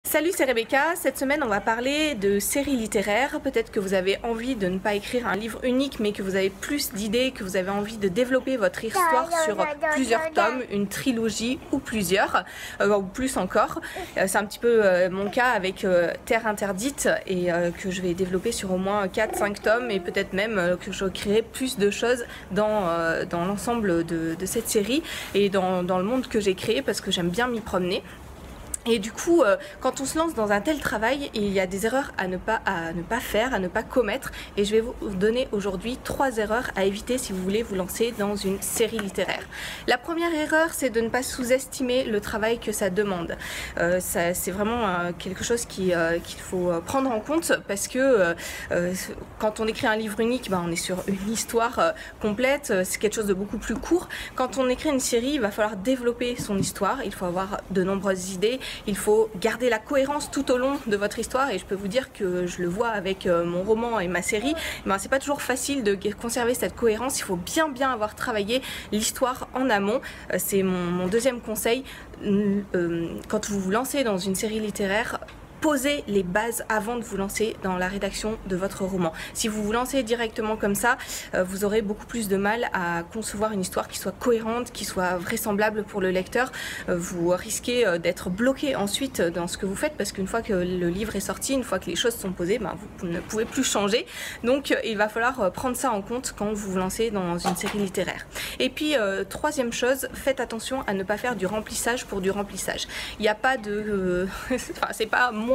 Salut, c'est Rebecca. Cette semaine, on va parler de séries littéraires. Peut-être que vous avez envie de ne pas écrire un livre unique, mais que vous avez plus d'idées, que vous avez envie de développer votre histoire sur plusieurs tomes, une trilogie ou plusieurs, ou plus encore. C'est un petit peu mon cas avec Terre Interdite et que je vais développer sur au moins 4-5 tomes et peut-être même que je créerai plus de choses dans l'ensemble de cette série et dans le monde que j'ai créé parce que j'aime bien m'y promener. Et du coup, quand on se lance dans un tel travail, il y a des erreurs à ne pas faire, à ne pas commettre. Et je vais vous donner aujourd'hui 3 erreurs à éviter si vous voulez vous lancer dans une série littéraire. La première erreur, c'est de ne pas sous-estimer le travail que ça demande. C'est vraiment quelque chose qu'il faut prendre en compte parce que quand on écrit un livre unique, on est sur une histoire complète, c'est quelque chose de beaucoup plus court. Quand on écrit une série, il va falloir développer son histoire, il faut avoir de nombreuses idées. Il faut garder la cohérence tout au long de votre histoire et je peux vous dire que je le vois avec mon roman et ma série, c'est pas toujours facile de conserver cette cohérence, il faut bien avoir travaillé l'histoire en amont. C'est mon deuxième conseil, quand vous vous lancez dans une série littéraire, posez les bases avant de vous lancer dans la rédaction de votre roman. Si vous vous lancez directement comme ça, vous aurez beaucoup plus de mal à concevoir une histoire qui soit cohérente, qui soit vraisemblable pour le lecteur. Vous risquez d'être bloqué ensuite dans ce que vous faites parce qu'une fois que le livre est sorti, une fois que les choses sont posées, vous ne pouvez plus changer. Donc il va falloir prendre ça en compte quand vous vous lancez dans une série littéraire. Et puis troisième chose, faites attention à ne pas faire du remplissage pour du remplissage. Il n'y a pas de... c'est pas moins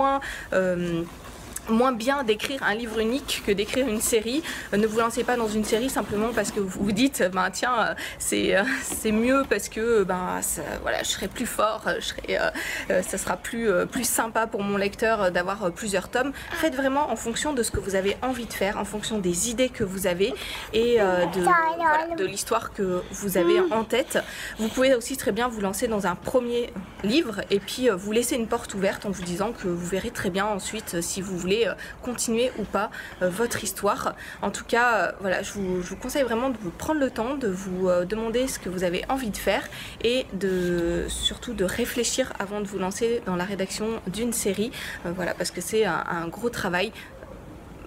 bien d'écrire un livre unique que d'écrire une série. Ne vous lancez pas dans une série simplement parce que vous vous dites tiens c'est mieux parce que voilà, je serai plus fort, ça sera plus sympa pour mon lecteur d'avoir plusieurs tomes. Faites vraiment en fonction de ce que vous avez envie de faire, en fonction des idées que vous avez et de l'histoire que vous avez en tête. Vous pouvez aussi très bien vous lancer dans un premier livre et puis vous laisser une porte ouverte en vous disant que vous verrez très bien ensuite si vous voulez continuer ou pas votre histoire. En tout cas, voilà, je vous conseille vraiment de vous prendre le temps, de vous demander ce que vous avez envie de faire et surtout de réfléchir avant de vous lancer dans la rédaction d'une série, voilà, parce que c'est un gros travail.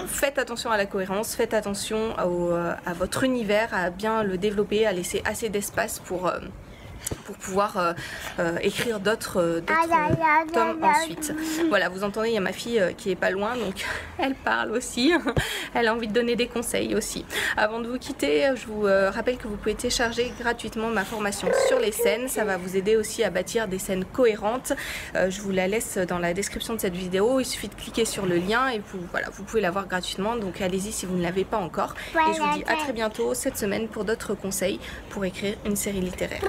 Faites attention à la cohérence, faites attention à votre univers, à bien le développer, à laisser assez d'espace pour pouvoir écrire d'autres tomes ensuite. Voilà, vous entendez, il y a ma fille qui est pas loin, donc elle parle aussi. Elle a envie de donner des conseils aussi. Avant de vous quitter, je vous rappelle que vous pouvez télécharger gratuitement ma formation sur les scènes. Ça va vous aider aussi à bâtir des scènes cohérentes. Je vous la laisse dans la description de cette vidéo. Il suffit de cliquer sur le lien et vous pouvez l'avoir gratuitement. Donc allez-y si vous ne l'avez pas encore. Et je vous dis à très bientôt cette semaine pour d'autres conseils pour écrire une série littéraire.